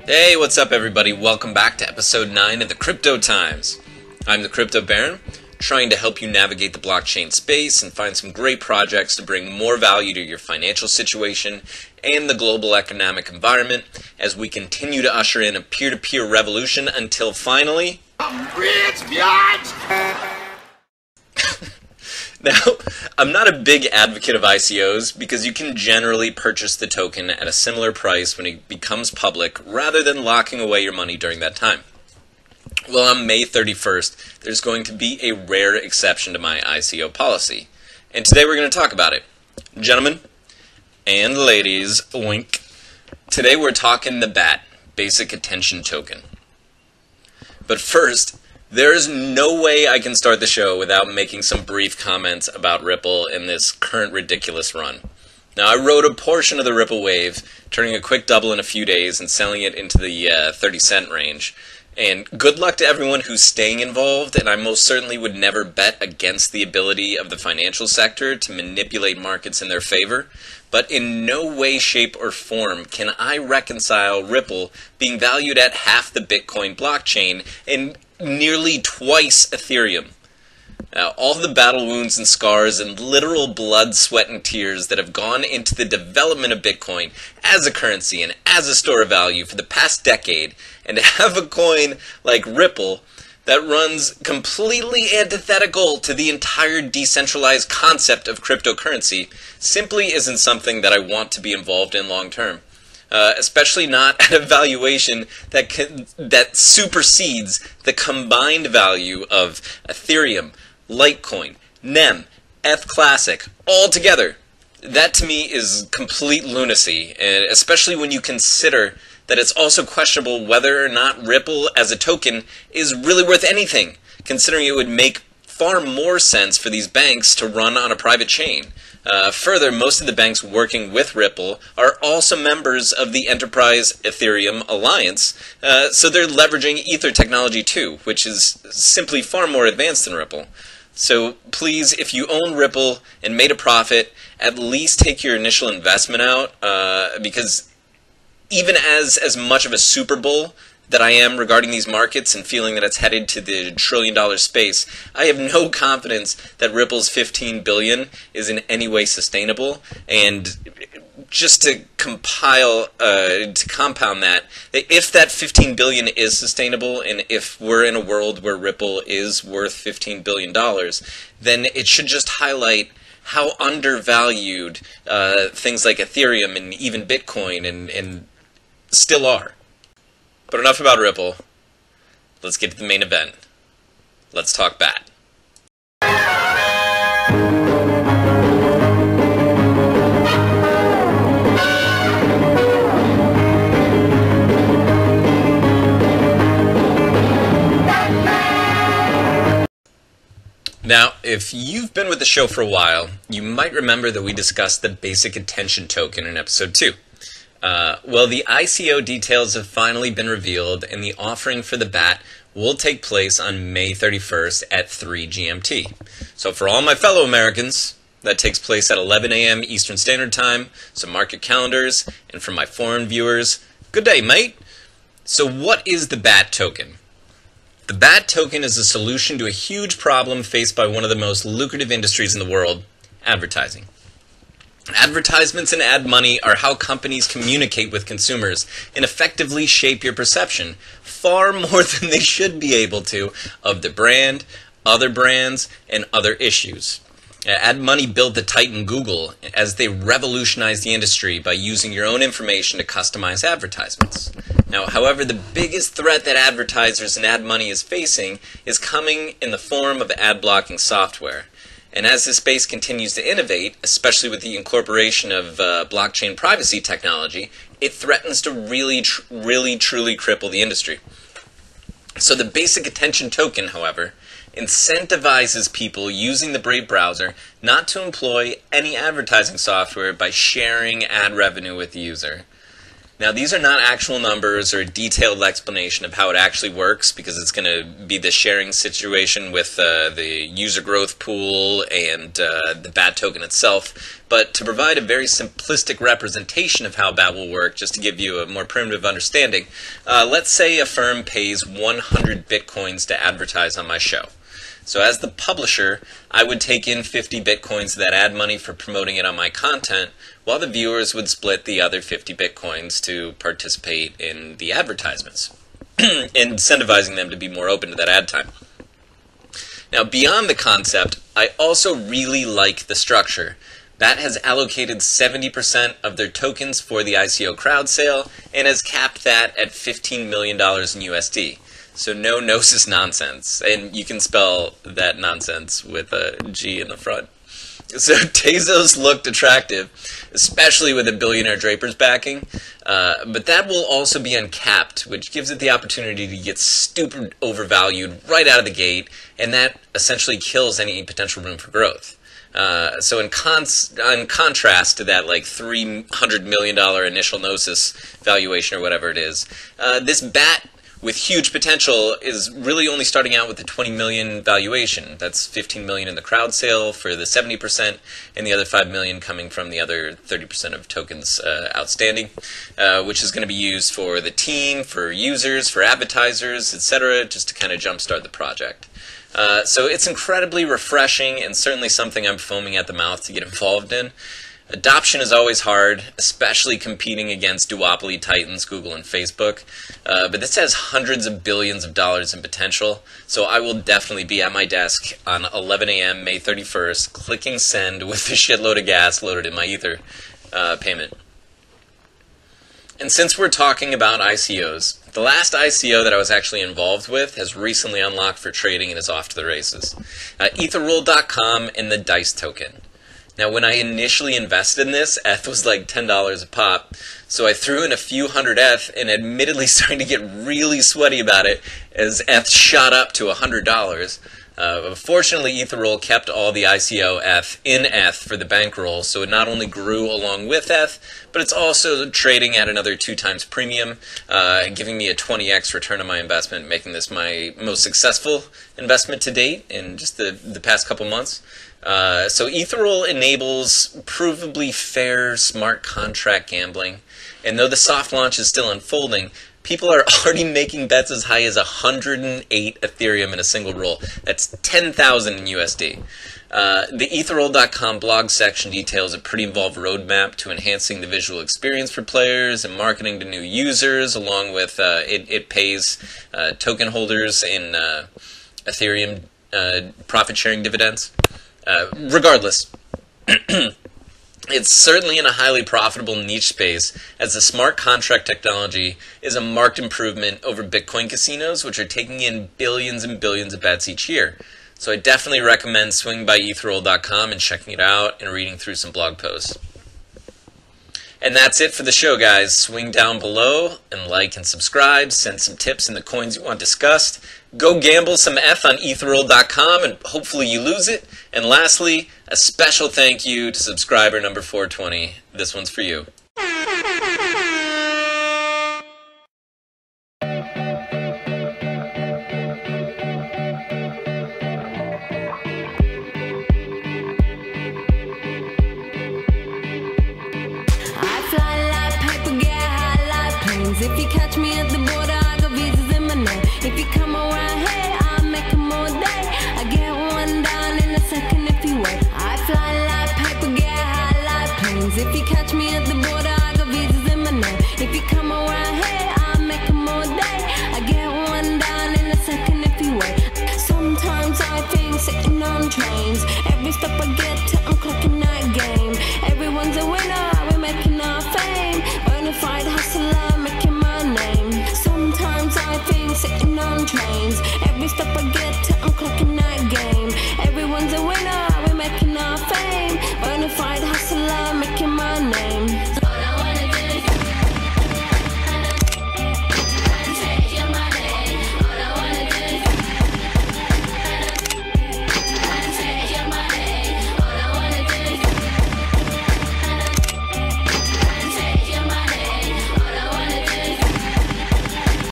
Hey, what's up everybody? Welcome back to episode 9 of the Crypto Times. I'm the Crypto Baron, trying to help you navigate the blockchain space and find some great projects to bring more value to your financial situation and the global economic environment as we continue to usher in a peer-to-peer revolution until finally... I'm rich, bitch! Now, I'm not a big advocate of ICOs because you can generally purchase the token at a similar price when it becomes public rather than locking away your money during that time. Well, on May 31st, there's going to be a rare exception to my ICO policy, and today we're going to talk about it. Gentlemen and ladies, wink. Today we're talking the BAT, Basic Attention Token. But first, there is no way I can start the show without making some brief comments about Ripple in this current ridiculous run. Now, I rode a portion of the Ripple wave, turning a quick double in a few days and selling it into the 30-cent range. And good luck to everyone who's staying involved, and I most certainly would never bet against the ability of the financial sector to manipulate markets in their favor. But in no way, shape, or form can I reconcile Ripple being valued at half the Bitcoin blockchain and nearly twice Ethereum. Now, all the battle wounds and scars and literal blood, sweat, and tears that have gone into the development of Bitcoin as a currency and as a store of value for the past decade, and to have a coin like Ripple that runs completely antithetical to the entire decentralized concept of cryptocurrency simply isn't something that I want to be involved in long term. Especially not at a valuation that supersedes the combined value of Ethereum, Litecoin, NEM, ETH Classic, all together. That to me is complete lunacy, and especially when you consider that it's also questionable whether or not Ripple as a token is really worth anything, considering it would make far more sense for these banks to run on a private chain. Further, most of the banks working with Ripple are also members of the Enterprise Ethereum Alliance, so they're leveraging Ether technology too, which is simply far more advanced than Ripple. So please, if you own Ripple and made a profit, at least take your initial investment out, because even as much of a Super Bowl that I am regarding these markets and feeling that it's headed to the trillion-dollar space, I have no confidence that Ripple's $15 billion is in any way sustainable. And just to compound that, if that $15 billion is sustainable, and if we're in a world where Ripple is worth $15 billion, then it should just highlight how undervalued things like Ethereum and even Bitcoin and still are. But enough about Ripple. Let's get to the main event. Let's talk BAT. Now, if you've been with the show for a while, you might remember that we discussed the Basic Attention Token in episode 2. Well, the ICO details have finally been revealed, and the offering for the BAT will take place on May 31st at 3 GMT. So for all my fellow Americans, that takes place at 11 a.m. Eastern Standard Time, so mark your calendars, and for my foreign viewers, good day, mate! So what is the BAT token? The BAT token is a solution to a huge problem faced by one of the most lucrative industries in the world, advertising. Advertisements and ad money are how companies communicate with consumers and effectively shape your perception, far more than they should be able to, of the brand, other brands, and other issues. Ad money built the titan Google as they revolutionized the industry by using your own information to customize advertisements. Now, however, the biggest threat that advertisers and ad money is facing is coming in the form of ad blocking software. And as this space continues to innovate, especially with the incorporation of blockchain privacy technology, it threatens to really truly cripple the industry. So the Basic Attention Token, however, incentivizes people using the Brave browser not to employ any advertising software by sharing ad revenue with the user. Now, these are not actual numbers or a detailed explanation of how it actually works, because it's going to be the sharing situation with the user growth pool and the BAT token itself. But to provide a very simplistic representation of how BAT will work, just to give you a more primitive understanding, let's say a firm pays 100 bitcoins to advertise on my show. So as the publisher, I would take in 50 bitcoins of that ad money for promoting it on my content, while the viewers would split the other 50 bitcoins to participate in the advertisements, incentivizing them to be more open to that ad time. Now, beyond the concept, I also really like the structure. BAT has allocated 70% of their tokens for the ICO crowd sale and has capped that at $15 million in USD. So no gnosis nonsense, and you can spell that nonsense with a G in the front. So Tezos looked attractive, especially with a billionaire Draper's backing, but that will also be uncapped, which gives it the opportunity to get stupid overvalued right out of the gate, and that essentially kills any potential room for growth. So in contrast to that like $300 million initial gnosis valuation or whatever it is, this BAT with huge potential is really only starting out with the 20 million valuation. That's 15 million in the crowd sale for the 70%, and the other 5 million coming from the other 30% of tokens outstanding, which is going to be used for the team, for users, for advertisers, etc., just to kind of jumpstart the project. So it's incredibly refreshing and certainly something I'm foaming at the mouth to get involved in. Adoption is always hard, especially competing against duopoly titans Google and Facebook, but this has hundreds of billions of dollars in potential, so I will definitely be at my desk on 11 a.m. May 31st, clicking send with a shitload of gas loaded in my Ether payment. And since we're talking about ICOs, the last ICO that I was actually involved with has recently unlocked for trading and is off to the races. Etherroll.com and the DICE token. Now, when I initially invested in this, ETH was like $10 a pop, so I threw in a few hundred ETH and admittedly starting to get really sweaty about it as ETH shot up to $100. Fortunately, Etherroll kept all the ICO ETH in ETH for the bankroll, so it not only grew along with ETH, but it's also trading at another 2 times premium, giving me a 20x return on my investment, making this my most successful investment to date in just the past couple months. So Etherroll enables provably fair smart contract gambling, and though the soft launch is still unfolding, people are already making bets as high as 108 Ethereum in a single roll. That's 10,000 in USD. The Etherroll.com blog section details a pretty involved roadmap to enhancing the visual experience for players and marketing to new users, along with it pays token holders in Ethereum profit-sharing dividends. Regardless, it's certainly in a highly profitable niche space, as the smart contract technology is a marked improvement over Bitcoin casinos, which are taking in billions and billions of bets each year. So I definitely recommend swinging by etherroll.com and checking it out and reading through some blog posts. And that's it for the show, guys. Swing down below and like and subscribe. Send some tips in the coins you want discussed. Go gamble some ETH on etherroll.com and hopefully you lose it. And lastly, a special thank you to subscriber number 420. This one's for you. If you catch me at the border, I got visas in my name. If you come around here, I'll make them all day. I get one down in a second if you wait. I fly like paper, get high like planes. If you catch me at the border,